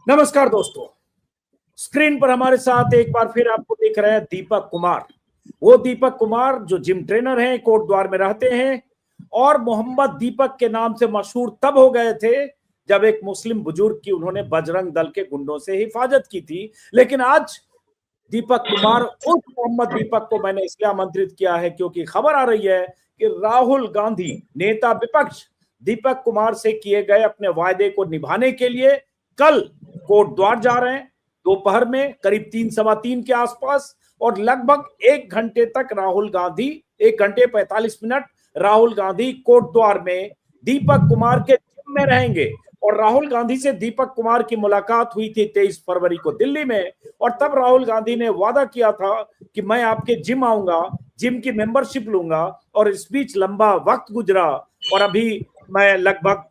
नमस्कार दोस्तों। स्क्रीन पर हमारे साथ एक बार फिर आपको दिख रहा है दीपक कुमार। वो दीपक कुमार जो जिम ट्रेनर हैं, कोटद्वार में रहते हैं और मोहम्मद दीपक के नाम से मशहूर तब हो गए थे जब एक मुस्लिम बुजुर्ग की उन्होंने बजरंग दल के गुंडों से हिफाजत की थी। लेकिन आज दीपक कुमार उस मोहम्मद दीपक को मैंने इसलिए आमंत्रित किया है क्योंकि खबर आ रही है कि राहुल गांधी, नेता विपक्ष, दीपक कुमार से किए गए अपने वायदे को निभाने के लिए कल कोटद्वार जा रहे हैं दोपहर में करीब 3 सवा 3 के आसपास। और लगभग 1 घंटे तक राहुल गांधी, 1 घंटे 45 मिनट राहुल गांधी कोटद्वार में दीपक कुमार के जिम में रहेंगे। और राहुल गांधी से दीपक कुमार की मुलाकात हुई थी 23 फरवरी को दिल्ली में। और तब राहुल गांधी ने वादा किया था कि मैं आपके जिम आऊंगा, जिम की मेंबरशिप लूंगा। और इस बीच लंबा वक्त गुजरा और अभी मैं लगभग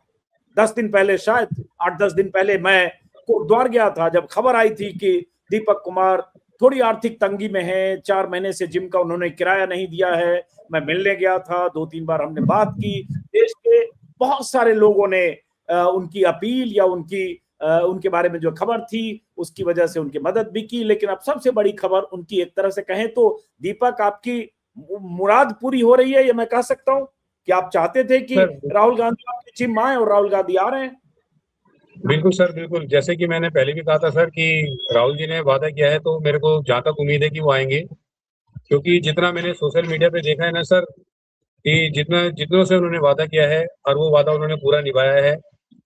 10 दिन पहले, शायद 8-10 दिन पहले मैं कोटद्वार गया था जब खबर आई थी कि दीपक कुमार थोड़ी आर्थिक तंगी में है, 4 महीने से जिम का उन्होंने किराया नहीं दिया है। मैं मिलने गया था, 2-3 बार हमने बात की। देश के बहुत सारे लोगों ने उनकी अपील या उनके बारे में जो खबर थी उसकी वजह से उनकी मदद भी की। लेकिन अब सबसे बड़ी खबर उनकी, एक तरह से कहें तो दीपक आपकी मुराद पूरी हो रही है, ये मैं कह सकता हूं कि आप चाहते थे कि सर राहुल गांधी आपके जिम आए और राहुल गांधी आ रहे हैं। बिल्कुल सर, बिल्कुल। जैसे कि मैंने पहले भी कहा था सर कि राहुल जी ने वादा किया है, तो मेरे को जहाँ तक उम्मीद है कि वो आएंगे। क्योंकि जितना मैंने सोशल मीडिया पे देखा है ना सर, कि जितना जितनों से उन्होंने वादा किया है और वो वादा उन्होंने पूरा निभाया है।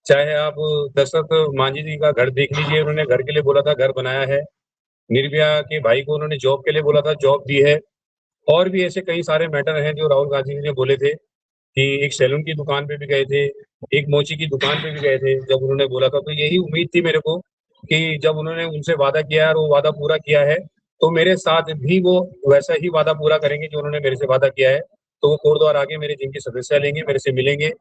चाहे आप दशरथ मांझी जी का घर देख लीजिए, उन्होंने घर के लिए बोला था, घर बनाया है। निर्भया के भाई को उन्होंने जॉब के लिए बोला था, जॉब दी है। और भी ऐसे कई सारे मैटर हैं जो राहुल गांधी जी ने बोले थे, कि एक सैलून की दुकान पे भी गए थे, एक मोची की दुकान पे भी गए थे जब उन्होंने बोला था। तो यही उम्मीद थी मेरे को कि जब उन्होंने उनसे वादा किया है और वो वादा पूरा किया है, तो मेरे साथ भी वो वैसा ही वादा पूरा करेंगे जो उन्होंने मेरे से वादा किया है। तो वो कोटद्वार आके मेरे जिम की सदस्यता लेंगे, मेरे से मिलेंगे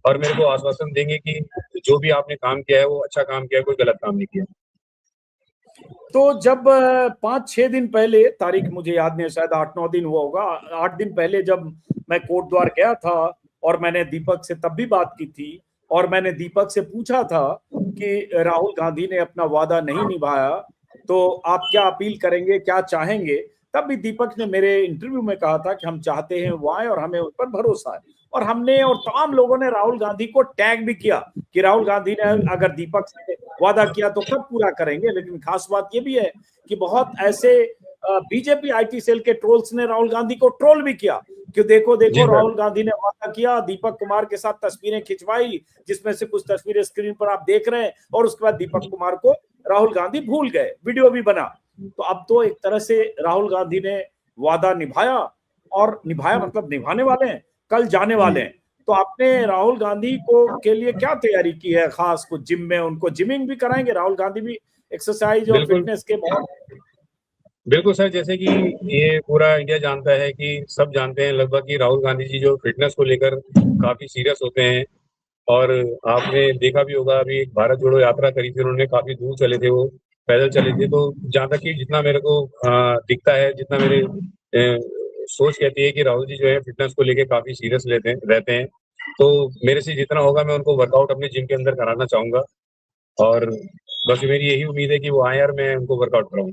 और मेरे को आश्वासन देंगे कि जो भी आपने काम किया है वो अच्छा काम किया है, कोई गलत काम नहीं किया। तो जब 5-6 दिन पहले, तारीख मुझे याद नहीं, शायद 8-9 दिन हुआ होगा, 8 दिन पहले जब मैं कोटद्वार गया था और मैंने दीपक से तब भी बात की थी और मैंने दीपक से पूछा था कि राहुल गांधी ने अपना वादा नहीं निभाया तो आप क्या अपील करेंगे, क्या चाहेंगे। तब भी दीपक ने मेरे इंटरव्यू में कहा था कि हम चाहते हैं वो आए और हमें उन पर भरोसा है। और हमने और तमाम लोगों ने राहुल गांधी को टैग भी किया कि राहुल गांधी ने अगर दीपक से वादा किया तो कब पूरा करेंगे। लेकिन खास बात यह भी है कि बहुत ऐसे बीजेपी आईटी सेल के ट्रोल्स ने राहुल गांधी को ट्रोल भी किया कि देखो जी देखो सर। राहुल गांधी ने वादा किया, दीपक कुमार के साथ तस्वीरें खिंचवाई, जिसमें से कुछ तस्वीरें स्क्रीन पर आप देख रहे हैं, और उसके बाद दीपक कुमार को राहुल गांधी भूल गए, वीडियो भी बना। तो अब तो एक तरह से राहुल गांधी ने वादा निभाया, और निभाया मतलब निभाने वाले हैं, कल जाने वाले हैं। तो आपने राहुल गांधी को के लिए क्या तैयारी की है? खास कुछ जिम में उनको जिमिंग भी कराएंगे? राहुल गांधी भी एक्सरसाइज और बिल्कुल, फिटनेस के बहुत। बिल्कुल सर। जैसे कि ये पूरा इंडिया जानता है, कि सब जानते हैं लगभग, कि राहुल गांधी जी जो फिटनेस को लेकर काफी सीरियस होते हैं। और आपने देखा भी होगा, अभी एक भारत जोड़ो यात्रा करी थी उन्होंने, काफी दूर चले थे वो, पैदल चले थे। तो जहाँ तक कि जितना मेरे को दिखता है, जितना मेरे सोच कहती है कि राहुल जी जो है फिटनेस को लेके काफी सीरियस लेते हैं रहते हैं। तो मेरे से जितना होगा मैं उनको वर्कआउट अपने जिम के अंदर कराना चाहूंगा। और बस मेरी यही उम्मीद है कि वो आए और मैं उनको वर्कआउट कराऊं।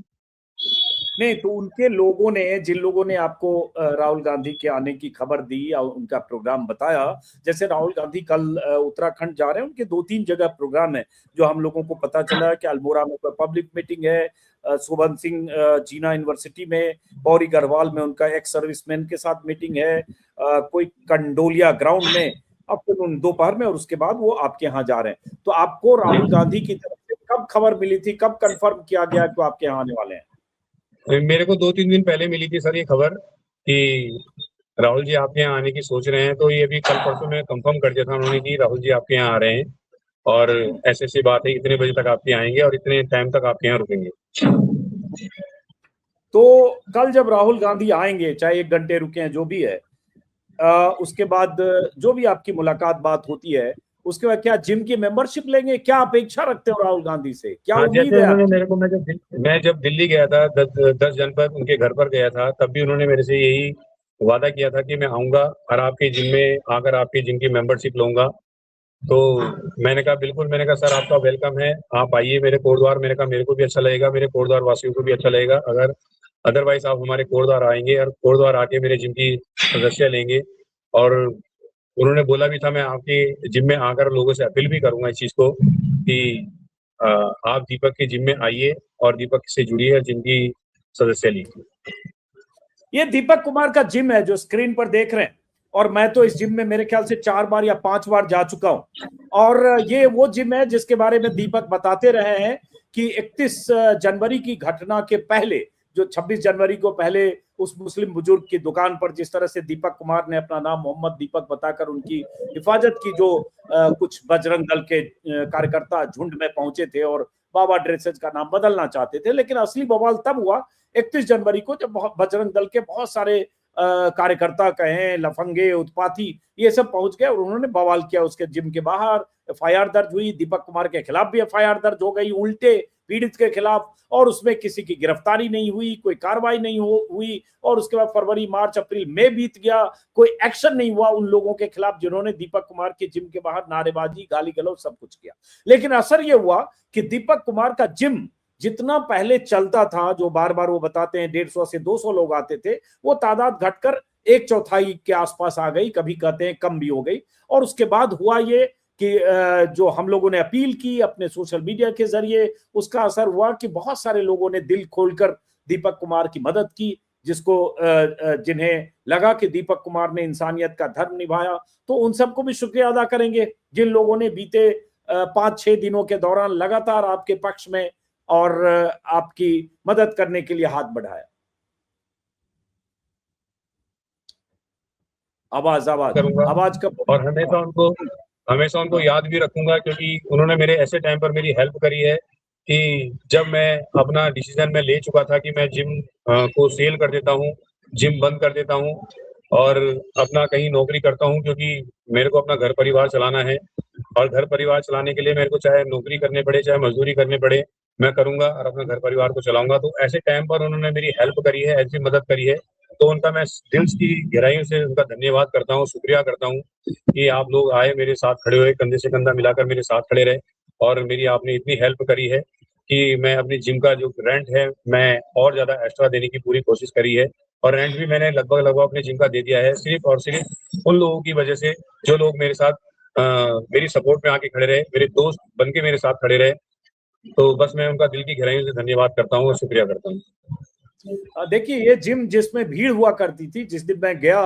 नहीं तो उनके लोगों ने, जिन लोगों ने आपको राहुल गांधी के आने की खबर दी और उनका प्रोग्राम बताया, जैसे राहुल गांधी कल उत्तराखंड जा रहे हैं, उनके 2-3 जगह प्रोग्राम है जो हम लोगों को पता चला है कि अल्मोड़ा में कोई पब्लिक मीटिंग है, शोभन सिंह जीना यूनिवर्सिटी में, पौरी गढ़वाल में उनका एक्स सर्विसमैन के साथ मीटिंग है, कोई कंडोलिया ग्राउंड में आफ्टरनून दोपहर में, और उसके बाद वो आपके यहाँ जा रहे हैं। तो आपको राहुल गांधी की तरफ से कब खबर मिली थी, कब कंफर्म किया गया कि वो आपके यहाँ आने वाले हैं? मेरे को 2-3 दिन पहले मिली थी सर ये खबर, कि राहुल जी आपके यहाँ आने की सोच रहे हैं। तो ये भी कल परसों में कंफर्म कर दिया था उन्होंने कि राहुल जी आपके यहाँ आ रहे हैं, और ऐसे ऐसी बात है, इतने बजे तक आपके यहाँ आएंगे और इतने टाइम तक आपके यहाँ रुकेंगे। तो कल जब राहुल गांधी आएंगे, चाहे 1 घंटे रुके हैं जो भी है, उसके बाद जो भी आपकी मुलाकात बात होती है, उसके बाद क्या जिम की मेंबरशिप लेंगे? क्या अपेक्षा रखते हो राहुल गांधी से, क्या हाँ, उम्मीद जैसे है उन्होंने आपकी? मेरे को, मैं जब दिल्ली गया था, 10 जनपद उनके घर पर गया था, तब भी उन्होंने मेरे से यही वादा किया था कि मैं आऊंगा और आपके जिम में आकर आपके जिम की मेंबरशिप लूंगा। तो मैंने कहा बिल्कुल, मैंने कहा सर आपका वेलकम है, आप आइए मेरे कोटद्वार। मैंने कहा मेरे को भी अच्छा लगेगा, मेरे कोटद्वार वासियों को भी अच्छा लगेगा अगर अदरवाइज आप हमारे कोटद्वार आएंगे और कोटद्वार आके मेरे जिम की सदस्य लेंगे। और उन्होंने बोला भी था मैं आपके जिम में आकर लोगों से अपील भी करूंगा इस चीज को कि आप दीपक के जिम में आइए और दीपक से जुड़िए और जिम की सदस्य लीजिए। ये दीपक कुमार का जिम है जो स्क्रीन पर देख रहे हैं, और मैं तो इस जिम में मेरे ख्याल से 4 बार या 5 बार जा चुका हूं। और ये वो जिम है जिसके बारे में दीपक बताते रहे हैं कि 31 जनवरी की घटना के पहले, जो 26 जनवरी को पहले उस मुस्लिम बुजुर्ग की दुकान पर जिस तरह से दीपक कुमार ने अपना नाम मोहम्मद दीपक बताकर उनकी हिफाजत की, जो कुछ बजरंग दल के कार्यकर्ता झुंड में पहुंचे थे और बाबा ड्रेसेज का नाम बदलना चाहते थे। लेकिन असली बवाल तब हुआ 31 जनवरी को, जब बजरंग दल के बहुत सारे कार्यकर्ता कहें, लफंगे, उत्पाती, ये सब पहुंच गए और उन्होंने बवाल किया उसके जिम के बाहर। एफआईआर दर्ज हुई, दीपक कुमार के खिलाफ भी एफआईआर दर्ज हो गई, उल्टे पीड़ित के खिलाफ, और उसमें किसी की गिरफ्तारी नहीं हुई, कोई कार्रवाई नहीं हुई। और उसके बाद फरवरी, मार्च, अप्रैल, मई बीत गया, कोई एक्शन नहीं हुआ उन लोगों के खिलाफ जिन्होंने दीपक कुमार के जिम के बाहर नारेबाजी, गाली गलौज सब कुछ किया। लेकिन असर यह हुआ कि दीपक कुमार का जिम जितना पहले चलता था, जो बार बार वो बताते हैं 150 से 200 लोग आते थे, वो तादाद घटकर 1/4 के आसपास आ गई, कभी कहते हैं कम भी हो गई। और उसके बाद हुआ ये कि जो हम लोगों ने अपील की अपने सोशल मीडिया के जरिए, उसका असर हुआ कि बहुत सारे लोगों ने दिल खोलकर दीपक कुमार की मदद की, जिसको जिन्हें लगा कि दीपक कुमार ने इंसानियत का धर्म निभाया, तो उन सबको भी शुक्रिया अदा करेंगे जिन लोगों ने बीते 5-6 दिनों के दौरान लगातार आपके पक्ष में और आपकी मदद करने के लिए हाथ बढ़ाया। आवाज का और हमेशा उनको याद भी रखूंगा, क्योंकि उन्होंने मेरे ऐसे टाइम पर मेरी हेल्प करी है कि जब मैं अपना डिसीजन में ले चुका था कि मैं जिम को सेल कर देता हूँ, जिम बंद कर देता हूँ और अपना कहीं नौकरी करता हूँ, क्योंकि मेरे को अपना घर परिवार चलाना है। और घर परिवार चलाने के लिए मेरे को चाहे नौकरी करनी पड़े, चाहे मजदूरी करनी पड़े, मैं करूंगा और अपना घर परिवार को चलाऊंगा। तो ऐसे टाइम पर उन्होंने मेरी हेल्प करी है, ऐसी मदद करी है, तो उनका मैं दिल की गहराइयों से उनका धन्यवाद करता हूँ, शुक्रिया करता हूँ कि आप लोग आए, मेरे साथ खड़े हुए, कंधे से कंधा मिलाकर मेरे साथ खड़े रहे और मेरी आपने इतनी हेल्प करी है कि मैं अपनी जिम का जो रेंट है मैं और ज्यादा एक्स्ट्रा देने की पूरी कोशिश करी है। और रेंट भी मैंने लगभग अपने जिम का दे दिया है, सिर्फ और सिर्फ उन लोगों की वजह से जो लोग मेरे साथ मेरी सपोर्ट में आके खड़े रहे, मेरे दोस्त बन के मेरे साथ खड़े रहे। तो बस मैं उनका दिल की गहराइयों से धन्यवाद करता हूँ और शुक्रिया करता हूँ। देखिए, ये जिम जिसमें भीड़ हुआ करती थी, जिस दिन मैं गया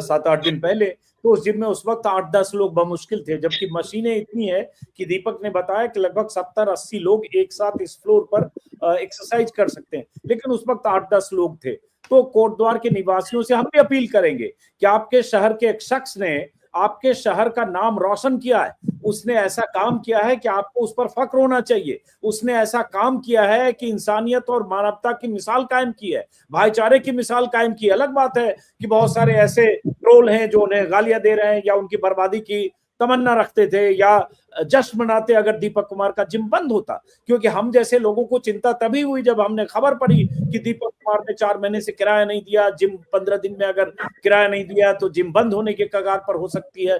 7-8 दिन पहले, तो उस जिम में उस वक्त 8-10 लोग बमुश्किल थे, जबकि मशीनें इतनी है कि दीपक ने बताया कि लगभग 70-80 लोग एक साथ इस फ्लोर पर एक्सरसाइज कर सकते हैं। लेकिन उस वक्त 8-10 लोग थे। तो कोटद्वार के निवासियों से हम भी अपील करेंगे कि आपके शहर के एक शख्स ने आपके शहर का नाम रोशन किया है, उसने ऐसा काम किया है कि आपको उस पर फख्र होना चाहिए। उसने ऐसा काम किया है कि इंसानियत और मानवता की मिसाल कायम की है, भाईचारे की मिसाल कायम की है। अलग बात है कि बहुत सारे ऐसे ट्रोल हैं जो उन्हें गालियां दे रहे हैं या उनकी बर्बादी की तमन्ना रखते थे या जश्न मनाते अगर दीपक कुमार का जिम बंद होता। क्योंकि हम जैसे लोगों को चिंता तभी हुई जब हमने खबर पड़ी कि दीपक कुमार ने 4 महीने से किराया नहीं दिया, जिम 15 दिन में अगर किराया नहीं दिया तो जिम बंद होने के कगार पर हो सकता है।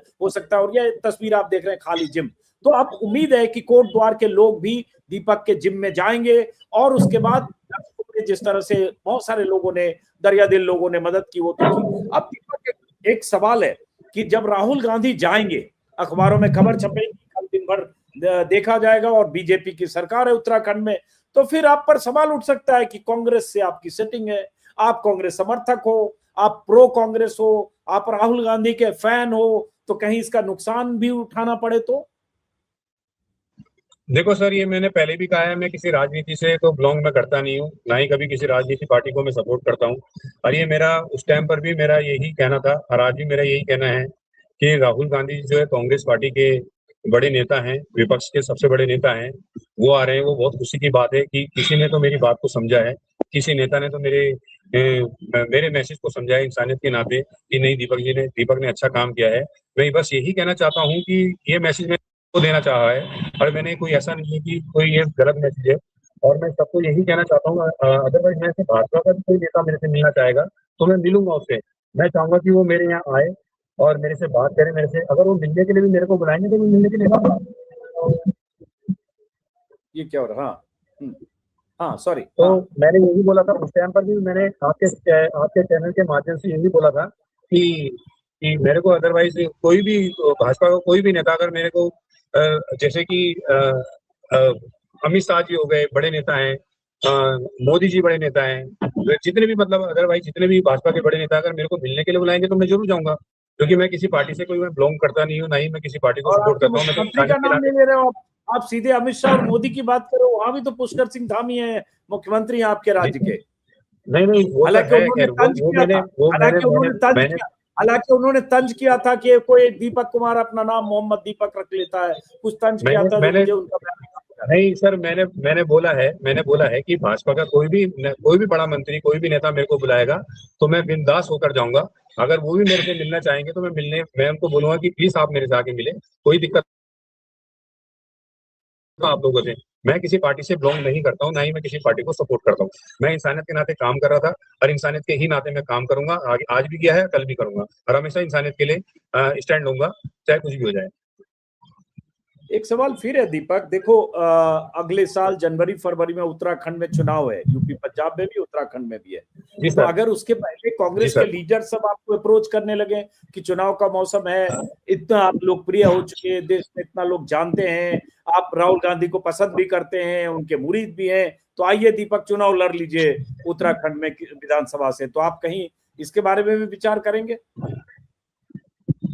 और यह तस्वीर आप देख रहे हैं, खाली जिम। तो अब उम्मीद है कि कोटद्वार के लोग भी दीपक के जिम में जाएंगे और उसके बाद जिस तरह से बहुत सारे लोगों ने, दरिया दिल लोगों ने मदद की, वो तो की। अब दीपक एक सवाल है कि जब राहुल गांधी जाएंगे, अखबारों में खबर छपेगी, कल दिन भर देखा जाएगा और बीजेपी की सरकार है उत्तराखंड में, तो फिर आप पर सवाल उठ सकता है कि कांग्रेस से आपकी सेटिंग है, आप कांग्रेस समर्थक हो, आप प्रो कांग्रेस हो, आप राहुल गांधी के फैन हो, तो कहीं इसका नुकसान भी उठाना पड़े तो? देखो सर, ये मैंने पहले भी कहा है, मैं किसी राजनीति से तो बिलोंग मैं करता नहीं हूँ, ना ही कभी किसी राजनीति पार्टी को मैं सपोर्ट करता हूँ। और ये मेरा उस टाइम पर भी मेरा यही कहना था और आज भी मेरा यही कहना है कि राहुल गांधी जो है कांग्रेस पार्टी के बड़े नेता हैं, विपक्ष के सबसे बड़े नेता हैं, वो आ रहे हैं। वो बहुत खुशी की बात है कि किसी ने तो मेरी बात को समझा है, किसी नेता ने तो मेरे मैसेज को समझा है इंसानियत के नाते कि नहीं, दीपक ने अच्छा काम किया है। मैं बस यही कहना चाहता हूँ कि ये मैसेज मैं को देना चाहा है और मैंने कोई ऐसा नहीं है कि कोई ये गलत मैसेज है। और मैं सबको यही कहना चाहता हूँ, अदरवाइज मैं भाजपा का भी कोई नेता मेरे से मिलना चाहेगा तो मैं मिलूंगा उससे। मैं चाहूंगा कि वो मेरे यहाँ आए और मेरे से बात करें, मेरे से अगर वो मिलने के लिए भी मेरे को बुलाएंगे तो मैं मिलने के लिए ना। ये क्या हो रहा? हाँ हाँ, सॉरी। तो हाँ मैंने यही बोला था उस टाइम पर भी, मैंने आपके चैनल के माध्यम से यही बोला था कि मेरे को अदरवाइज कोई भी भाजपा का कोई भी नेता अगर मेरे को जैसे कि अमित शाह जी हो गए, बड़े नेता हैं, मोदी जी बड़े नेता हैं, जितने भी मतलब अदरवाइज जितने भी भाजपा के बड़े नेता अगर मेरे को मिलने के लिए बुलाएंगे तो मैं जरूर जाऊंगा, क्योंकि मैं किसी पार्टी से कोई मैं बिलोंग करता नहीं हूँ, ना ही मैं किसी पार्टी को और सपोर्ट आपके करता हूँ। मैं तो मुख्यमंत्री का इंसानियत के नाम नाते। नहीं ले रहे हो आप सीधे अमित शाह और मोदी की बात करो। वहां भी तो पुष्कर सिंह धामी है मुख्यमंत्री आपके राज्य के। नहीं नहीं, वो तो हालांकि है उन्होंने खैर, तंज किया था, हालांकि उन्होंने तंज मैंने किया हालांकि उन्होंने तंज किया था कि कोई दीपक कुमार अपना नाम मोहम्मद दीपक रख लेता है, कुछ तंज किया मैंने था जो मैंने मुझे उनका बयान याद आ रहा है। नहीं सर, मैंने बोला है कि भाजपा का कोई भी बड़ा मंत्री, कोई भी नेता मेरे को बुलाएगा तो मैं बिंदास होकर जाऊंगा। अगर वो भी मेरे से मिलना चाहेंगे तो मैं उनको बोलूंगा कि प्लीज आप मेरे से आके मिले, कोई दिक्कत ना आप लोगों से। मैं किसी पार्टी से बिलोंग नहीं करता हूँ, ना ही मैं किसी पार्टी को सपोर्ट करता हूँ। मैं इंसानियत के नाते काम कर रहा था और इंसानियत के ही नाते मैं काम करूंगा, आज भी किया है, कल भी करूंगा, और हमेशा इंसानियत के लिए स्टैंड लूंगा, चाहे कुछ भी हो जाए। एक सवाल फिर है दीपक, देखो अगले साल जनवरी फरवरी में उत्तराखंड में चुनाव है, यूपी पंजाब में भी उत्तराखंड में भी है। जी तो सर। अगर उसके पहले जी कांग्रेस के सर। लीडर सब आपको अप्रोच करने लगे कि चुनाव का मौसम है, इतना आप लोकप्रिय हो चुके हैं, देश में इतना लोग जानते हैं, आप राहुल गांधी को पसंद भी करते हैं, उनके मुरीद भी हैं, तो आइए दीपक चुनाव लड़ लीजिए उत्तराखंड में विधानसभा से, तो आप कहीं इसके बारे में भी विचार करेंगे?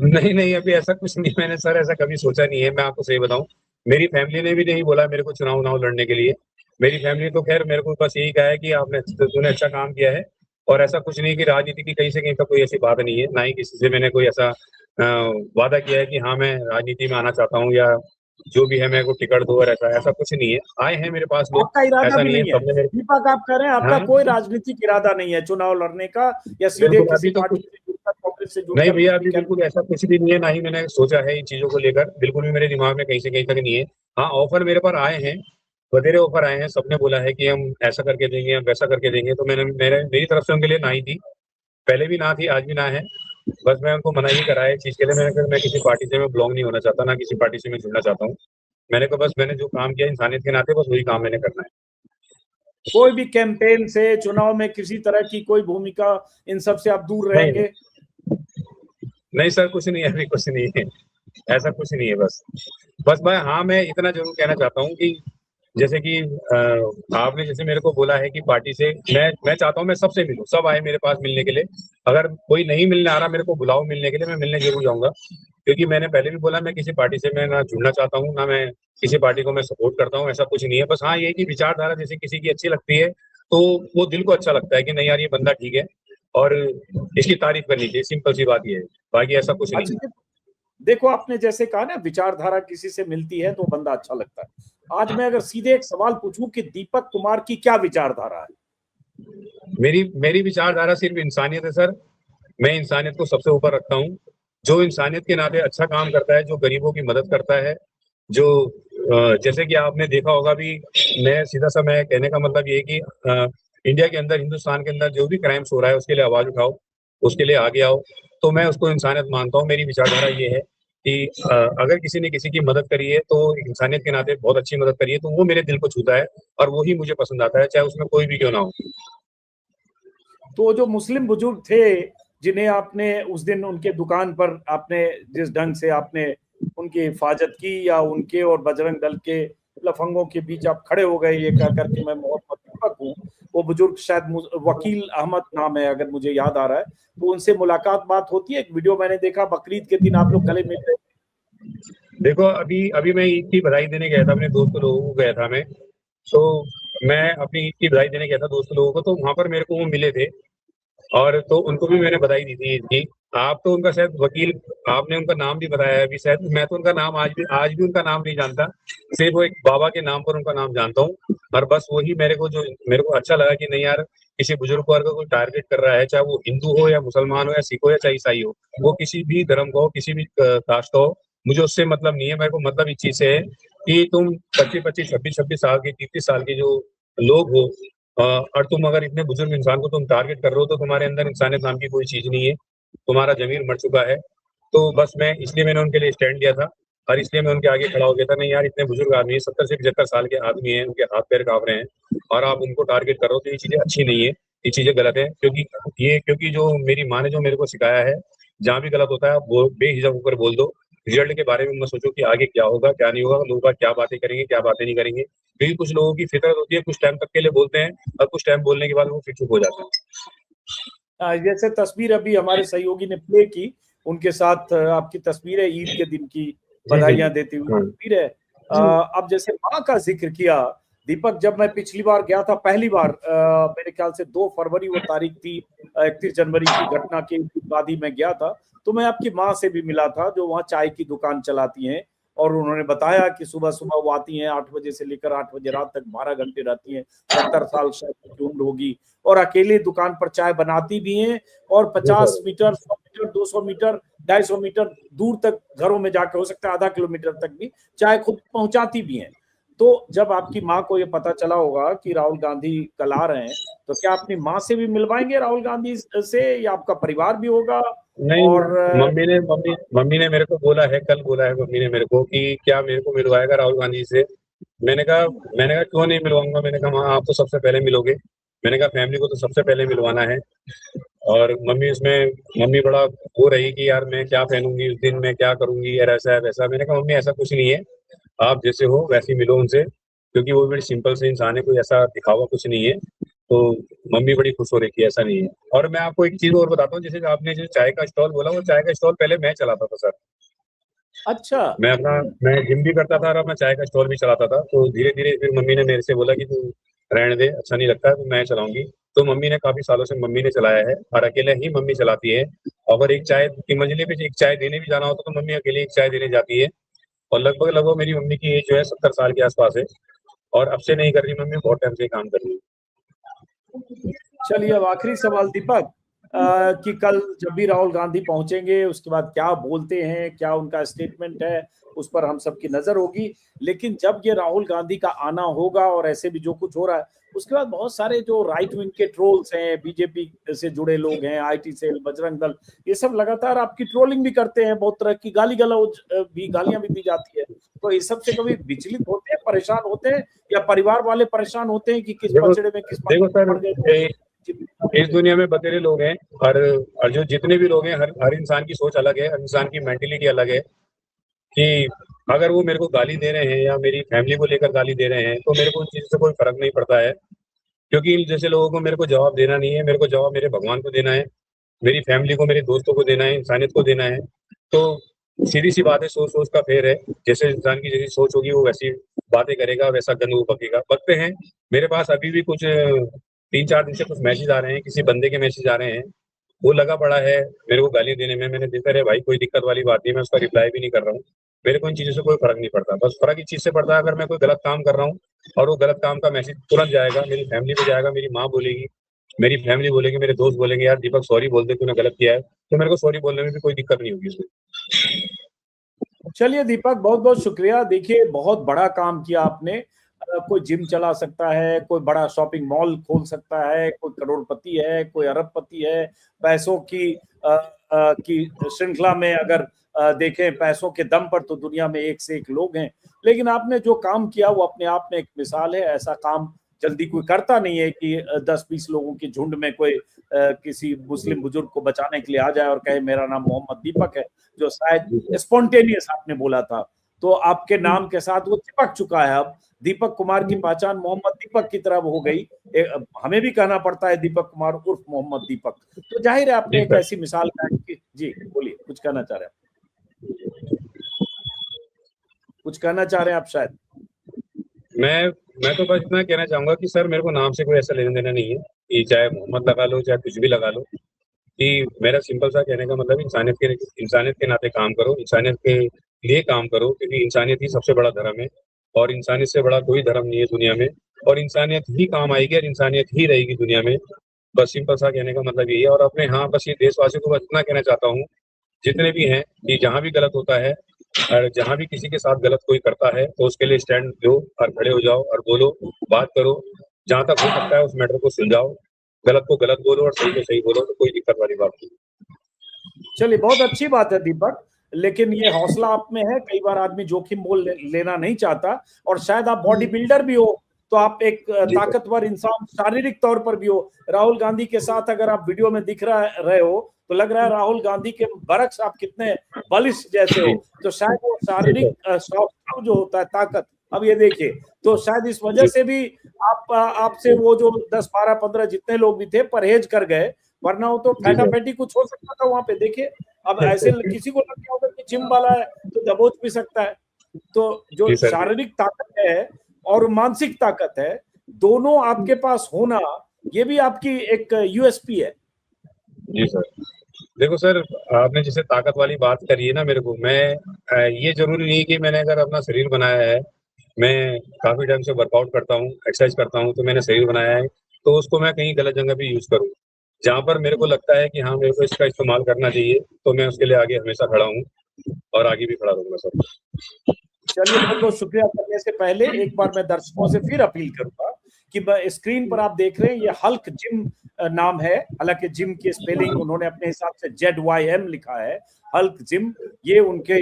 नहीं नहीं, अभी ऐसा कुछ नहीं, मैंने सर ऐसा कभी सोचा नहीं है। मैं आपको सही बताऊं, मेरी फैमिली ने भी नहीं बोला मेरे को चुनाव लड़ने के लिए। मेरी फैमिली तो खैर मेरे को बस यही कहा है कि तूने अच्छा काम किया है, और ऐसा कुछ नहीं कि राजनीति की कहीं से कहीं तक कोई ऐसी बात नहीं है, ना ही किसी से मैंने कोई ऐसा वादा किया है कि हाँ मैं राजनीति में आना चाहता हूँ, या जो भी है मेरे को टिकट दो, और ऐसा ऐसा कुछ नहीं है। आए हैं मेरे पास लोग, आपका इरादा ऐसा भी नहीं है नहीं है सबने मेरे। दीपक, आप कह रहे हैं आपका हाँ कोई राजनीतिक इरादा नहीं है चुनाव लड़ने का, या सीधे बिल्कुल, किसी अभी तो पार्टी कुछ से जुड़कर, कांग्रेस से नहीं जुड़कर भैया, कुछ भी अभी बिल्कुल कैंपेन? ऐसा कुछ भी नहीं है, ना ही मैंने सोचा है इन चीजों को लेकर, बिल्कुल भी मेरे दिमाग में कहीं से कहीं तक नहीं है। हाँ, ऑफर मेरे पर आए हैं, बतेरे ऑफर आए हैं, सबने बोला है कि हम ऐसा करके देंगे, हम वैसा करके देंगे, तो मेरी तरफ से उनके लिए ना ही थी, पहले भी ना थी, आज भी ना है। बस मैं उनको मना ही करा है इस चीज के लिए। मैंने कहा मैं किसी पार्टी से मैं बिलोंग नहीं होना चाहता, ना किसी पार्टी से मैं जुड़ना चाहता हूँ। मैंने जो काम किया इंसानियत के नाते, बस वही काम मैंने करना है। कोई भी कैंपेन से, चुनाव में किसी तरह की कोई भूमिका, इन सब से आप दूर नहीं रहेंगे? नहीं सर, कुछ नहीं है, अभी कुछ नहीं है, ऐसा कुछ नहीं है। बस मैं इतना जरूर कहना चाहता हूँ कि जैसे कि आपने जैसे मेरे को बोला है कि पार्टी से मैं चाहता हूँ मैं सबसे मिलूं, सब आए मेरे पास मिलने के लिए। अगर कोई नहीं मिलने आ रहा, मेरे को बुलाओ मिलने के लिए, मैं मिलने जरूर जाऊंगा, क्योंकि मैंने पहले भी बोला मैं किसी पार्टी से मैं ना जुड़ना चाहता हूँ, ना मैं किसी पार्टी को मैं सपोर्ट करता हूँ, ऐसा कुछ नहीं है। बस हाँ, ये कि विचारधारा जैसे किसी की अच्छी लगती है तो वो दिल को अच्छा लगता है कि नहीं यार ये बंदा ठीक है, और इसकी तारीफ करनी चाहिए, सिंपल सी बात ये है, बाकी ऐसा कुछ नहीं अच्छा, है। देखो आपने जैसे कहा ना, विचारधारा किसी से मिलती है तो बंदा अच्छा लगता है। आज मैं अगर सीधे एक सवाल पूछूं कि दीपक कुमार की क्या विचारधारा है? मेरी मेरी विचारधारा सिर्फ इंसानियत है सर। मैं इंसानियत को सबसे ऊपर रखता हूँ। जो इंसानियत के नाते अच्छा काम करता है, जो गरीबों की मदद करता है, जो जैसे कि आपने देखा होगा भी, मैं सीधा सा मैं कहने का मतलब ये है कि इंडिया के अंदर, हिंदुस्तान के अंदर जो भी क्राइम्स हो रहा है उसके लिए आवाज उठाओ, उसके लिए आगे आओ। तो मैं उसको इंसानियत मानता हूँ। मेरी विचारधारा ये है कि अगर किसी ने किसी की मदद करी है तो इंसानियत के नाते बहुत अच्छी मदद करी है, तो वो मेरे दिल को छूता है, और वो ही मुझे पसंद आता है, चाहे उसमें कोई भी क्यों ना हो। तो जो मुस्लिम बुजुर्ग थे, जिन्हें आपने उस दिन उनके दुकान पर आपने जिस ढंग से आपने उनकी हिफाजत की, या उनके और बजरंग दल के लफंगों के बीच आप खड़े हो गए ये कह करके मैं मोहम्मद दीपक हूँ, वो बुजुर्ग शायद वकील अहमद नाम है अगर मुझे याद आ रहा है, तो उनसे मुलाकात बात होती है? एक वीडियो मैंने देखा, बकरीद के दिन आप लोग गले मिल रहे। देखो, अभी अभी मैं ईद की बधाई देने गया था, अपने दोस्त लोगों को गया था मैं, तो मैं अपनी ईद की बधाई देने गया था दोस्त लोगों को, तो वहां पर मेरे को वो मिले थे, और तो उनको भी मैंने बधाई दी थी ईद की। आप तो उनका शायद वकील, आपने उनका नाम भी बताया है अभी शायद, मैं तो उनका नाम आज भी उनका नाम नहीं जानता, सिर्फ वो एक बाबा के नाम पर उनका नाम जानता हूँ। और बस वही मेरे को अच्छा लगा कि नहीं यार, किसी बुजुर्ग को अगर कोई टारगेट कर रहा है, चाहे वो हिंदू हो या मुसलमान हो या सिख हो या चाहे ईसाई हो, वो किसी भी धर्म का हो, किसी भी कास्ट का हो, मुझे उससे मतलब नहीं है। मेरे को मतलब इस चीज से है कि तुम 25-25, 26-26 साल के, 33 साल के जो लोग हो, और तुम अगर इतने बुजुर्ग इंसान को तुम टारगेट कर रहे हो, तो तुम्हारे अंदर इंसानियत नाम की कोई चीज नहीं है, तुम्हारा जमीर मर चुका है। तो बस मैं इसलिए मैंने उनके लिए स्टैंड लिया था और इसलिए मैं उनके आगे खड़ा हो गया था। नहीं यार, इतने बुजुर्ग आदमी है, 70 से 75 साल के आदमी हैं, उनके हाथ पैर कांप रहे हैं और आप उनको टारगेट कर रहे हो, तो ये चीजें अच्छी नहीं है, ये चीजें गलत है। क्योंकि जो मेरी माँ ने जो मेरे को सिखाया है, जहाँ भी गलत होता है आप वो बेहिचक होकर बोल दो। रिजल्ट के बारे में मत सोचो कि आगे क्या होगा क्या नहीं होगा, लोग क्या बातें करेंगे क्या बातें नहीं करेंगे, क्योंकि कुछ लोगों की फितरत होती है, कुछ टाइम तक के लिए बोलते हैं और कुछ टाइम बोलने के बाद वो फिर चुप हो जाते हैं। जैसे तस्वीर अभी हमारे सहयोगी ने प्ले की, उनके साथ आपकी तस्वीर है, ईद के दिन की बधाइयां देती हुई तस्वीर है। अब जैसे माँ का जिक्र किया दीपक, जब मैं पिछली बार गया था, पहली बार मेरे ख्याल से 2 फरवरी वो तारीख थी, 31 जनवरी की घटना के बाद ही मैं गया था, तो मैं आपकी माँ से भी मिला था जो वहाँ चाय की दुकान चलाती हैं, और उन्होंने बताया कि सुबह सुबह वो आती हैं 8 बजे से लेकर 8 बजे रात तक 12 घंटे रहती हैं, 70 साल शायद की उम्र होगी, और अकेले दुकान पर चाय बनाती भी हैं, और 50 मीटर 100 मीटर 200 मीटर 250 मीटर दूर तक घरों में जाकर, हो सकता है आधा किलोमीटर तक भी चाय खुद पहुंचाती भी हैं। तो जब आपकी माँ को ये पता चला होगा कि राहुल गांधी कल आ रहे हैं, तो क्या अपनी माँ से भी मिलवाएंगे राहुल गांधी से, या आपका परिवार भी होगा? नहीं, और मम्मी ने मेरे को बोला है, कल बोला है मम्मी ने मेरे को कि क्या मेरे को मिलवाएगा राहुल गांधी से। मैंने कहा क्यों नहीं मिलवाऊंगा, मैंने कहा हाँ आप तो सबसे पहले मिलोगे, मैंने कहा फैमिली को तो सबसे पहले मिलवाना है। और मम्मी बड़ा हो रही कि यार मैं क्या पहनूंगी उस दिन, मैं क्या करूंगी यार, ऐसा है वैसा। मैंने कहा मम्मी ऐसा कुछ नहीं है, आप जैसे हो वैसे ही मिलो उनसे, क्योंकि वो बड़ी सिंपल से इंसान है, कोई ऐसा दिखावा कुछ नहीं है। तो मम्मी बड़ी खुश हो रही थी, ऐसा नहीं है। और मैं आपको एक चीज और बताता हूँ, जैसे आपने जो चाय का स्टॉल बोला, वो चाय का स्टॉल पहले मैं चलाता था सर। अच्छा। मैं जिम भी करता था और अपना चाय का स्टॉल भी चलाता था। तो धीरे धीरे फिर मम्मी ने मेरे से बोला कि तू रहने दे, अच्छा नहीं लगता है, तो मैं चलाऊंगी। तो मम्मी ने काफी सालों से मम्मी ने चलाया है, और अकेले ही मम्मी चलाती है। अगर एक चाय की मंजली पे एक चाय देने भी जाना होता तो मम्मी अकेले एक चाय देने जाती है। और लगभग लगभग मेरी मम्मी की एज जो है 70 साल के आसपास है, और अब से नहीं कर रही मम्मी, बहुत टाइम से काम कर रही है। चलिए, अब आखिरी सवाल दीपक, कि कल जब भी राहुल गांधी पहुंचेंगे उसके बाद क्या बोलते हैं, क्या उनका स्टेटमेंट है, उस पर हम सबकी नजर होगी। लेकिन जब ये राहुल गांधी का आना होगा और ऐसे भी जो कुछ हो रहा है, उसके बाद बहुत सारे जो राइट विंग के ट्रोल्स हैं, बीजेपी से जुड़े लोग हैं, आईटी सेल, बजरंग दल, ये सब लगातार आपकी ट्रोलिंग भी करते हैं, बहुत तरह की गालियां भी दी जाती है। तो इस सब से कभी विचलित होते हैं, परेशान होते हैं, या परिवार वाले परेशान होते हैं कि किस पचड़े में किस देखो सर, पड़ गए? इस दुनिया में बतेरे लोग हैं, और जो जितने भी लोग हैं, हर इंसान की सोच अलग है, हर इंसान की मेंटेलिटी अलग है। कि अगर वो मेरे को गाली दे रहे हैं या मेरी फैमिली को लेकर गाली दे रहे हैं, तो मेरे को उन चीज़ से कोई फर्क नहीं पड़ता है, क्योंकि इन जैसे लोगों को मेरे को जवाब देना नहीं है, मेरे को जवाब मेरे भगवान को देना है, मेरी फैमिली को, मेरे दोस्तों को देना है, इंसानियत को देना है। तो सीधी सी बात है, सोच सोच का फेर है। जैसे इंसान की जैसी सोच होगी वो वैसी बातें करेगा, वैसा गंद वो बकेगा। बकते हैं। मेरे पास अभी भी कुछ 3-4 दिन से कुछ मैसेज आ रहे हैं, किसी बंदे के मैसेज आ रहे हैं, वो लगा पड़ा है मेरे को गाली देने में। मैंने देखा, अरे भाई कोई दिक्कत वाली बात नहीं, मैं उसका रिप्लाई भी नहीं कर रहा हूँ। मेरे को इन चीज़ों से कोई फर्क नहीं पड़ता। बस फर्क इस चीज़ से पड़ता है, अगर मैं कोई गलत काम कर रहा हूँ और वो गलत काम का मैसेज तुरंत जाएगा, मेरी फैमिली पे जाएगा, मेरी माँ बोलेगी, मेरी फैमिली बोलेगी, मेरे दोस्त बोलेंगे यार दीपक सॉरी बोल दे, तूने गलत किया है, तो मेरे को सॉरी बोलने में भी कोई दिक्कत नहीं होगी इसमें। चलिए दीपक, बहुत बहुत शुक्रिया। देखिए, बहुत बड़ा काम किया आपने। कोई जिम चला सकता है, कोई बड़ा शॉपिंग मॉल खोल सकता है, कोई करोड़पति है, कोई अरबपति है, पैसों की श्रृंखला में अगर देखें, पैसों के दम पर तो दुनिया में एक से एक लोग हैं। लेकिन आपने जो काम किया वो अपने आप में एक मिसाल है। ऐसा काम जल्दी कोई करता नहीं है कि 10-20 लोगों के झुंड में कोई किसी मुस्लिम बुजुर्ग को बचाने के लिए आ जाए और कहे मेरा नाम मोहम्मद दीपक है, जो शायद स्पॉन्टेनियस आपने बोला था। तो आपके नाम के साथ वो चिपक चुका है। अब दीपक कुमार की पहचान मोहम्मद दीपक की तरह हो गई। हमें भी कहना पड़ता है दीपक कुमार उर्फ मोहम्मद दीपक। तो जाहिर है आपने एक ऐसी मिसाल कायम की। जी बोलिए, कुछ कहना चाह रहे हैं? कुछ कहना चाह रहे हैं आप शायद? मैं तो बस इतना कहना चाहूंगा कि सर मेरे को नाम से कोई ऐसा लेना देना नहीं है, कि चाहे मोहम्मद लगा लो चाहे कुछ भी लगा लो। कि मेरा सिंपल सा कहने का मतलब, इंसानियत के नाते काम करो, इंसानियत के लिए काम करो, क्योंकि इंसानियत ही सबसे बड़ा धर्म है, और इंसानियत से बड़ा कोई धर्म नहीं है दुनिया में। और इंसानियत ही काम आएगी और इंसानियत ही रहेगी दुनिया में। बस सिंपल सा कहने का मतलब यही है। और अपने हाँ, बस ये देशवासियों को बस इतना कहना चाहता हूँ, जितने भी हैं, कि जहाँ भी गलत होता है और जहाँ भी किसी के साथ गलत कोई करता है, तो उसके लिए स्टैंड लो और खड़े हो जाओ और बोलो, बात करो, जहाँ तक हो सकता है उस मैटर को सुलझाओ। गलत को गलत बोलो और सही को सही बोलो, तो कोई दिक्कत वाली बात नहीं। चलिए, बहुत अच्छी बात है दीपक, लेकिन ये हौसला आप में है। कई बार आदमी जोखिम मोल लेना नहीं चाहता, और शायद आप बॉडी बिल्डर भी हो, तो आप एक ताकतवर इंसान शारीरिक तौर पर भी हो। राहुल गांधी के साथ अगर आप वीडियो में दिख रहे हो तो लग रहा है राहुल गांधी के बरक्स आप कितने बलिष्ठ जैसे हो। तो शायद वो शारीरिक स्वभाव जो होता है, ताकत, अब ये देखिए, तो शायद इस वजह से भी आपसे वो जो 10, 12, 15 जितने लोग भी थे परहेज कर गए, वरना वो तो फैटाफैटी कुछ हो सकता था वहां पे। देखिए, अब ऐसे किसी को लग गया होगा कि जिम वाला है तो दबोच भी सकता है। तो जो शारीरिक ताकत है और मानसिक ताकत है, दोनों आपके पास होना, ये भी आपकी एक यूएसपी है। जी सर। देखो सर, आपने जैसे ताकत वाली बात करी है ना, मेरे को, मैं ये जरूरी नहीं कि मैंने अगर अपना शरीर बनाया है, मैं काफी टाइम से वर्कआउट करता हूँ, एक्सरसाइज करता हूँ, तो मैंने शरीर बनाया है, तो उसको मैं कहीं गलत जगह भी यूज करूँ। जहाँ पर मेरे को लगता है कि हाँ मेरे को इसका इस्तेमाल करना चाहिए, तो मैं उसके लिए आगे हमेशा खड़ा हूँ और आगे भी खड़ा रहूंगा सर। चलिए, बहुत बहुत शुक्रिया। करने से पहले एक बार मैं दर्शकों से फिर अपील करूंगा कि स्क्रीन पर आप देख रहे हैं, ये हल्क जिम नाम है। हालांकि जिम की स्पेलिंग उन्होंने अपने हिसाब से ZYM लिखा है, हल्क जिम। ये उनके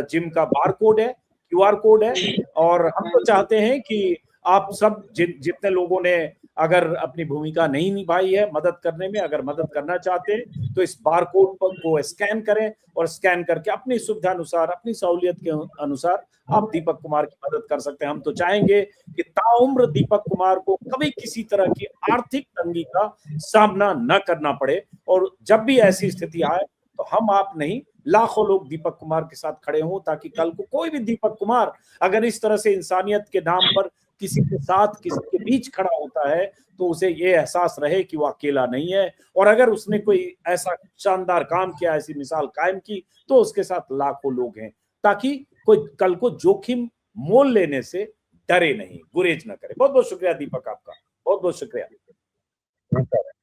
जिम का बार कोड है, QR कोड है। और हम तो चाहते हैं कि आप सब जितने लोगों ने अगर अपनी भूमिका नहीं निभाई है मदद करने में, अगर मदद करना चाहते हैं तो इस बार कोड को स्कैन करें, और स्कैन करके अपनी सुविधा अनुसार, अपनी सहूलियत के अनुसार आप दीपक कुमार की मदद कर सकते हैं। हम तो चाहेंगे कि ताउम्र दीपक कुमार को कभी किसी तरह की आर्थिक तंगी का सामना न करना पड़े, और जब भी ऐसी स्थिति आए तो हम आप नहीं, लाखों लोग दीपक कुमार के साथ खड़े हों, ताकि कल को कोई भी दीपक कुमार अगर इस तरह से इंसानियत के नाम पर किसी के साथ, किसी के बीच खड़ा होता है, तो उसे ये एहसास रहे कि वो अकेला नहीं है। और अगर उसने कोई ऐसा शानदार काम किया, ऐसी मिसाल कायम की, तो उसके साथ लाखों लोग हैं, ताकि कोई कल को जोखिम मोल लेने से डरे नहीं, गुरेज न करे। बहुत बहुत शुक्रिया दीपक, आपका बहुत बहुत शुक्रिया।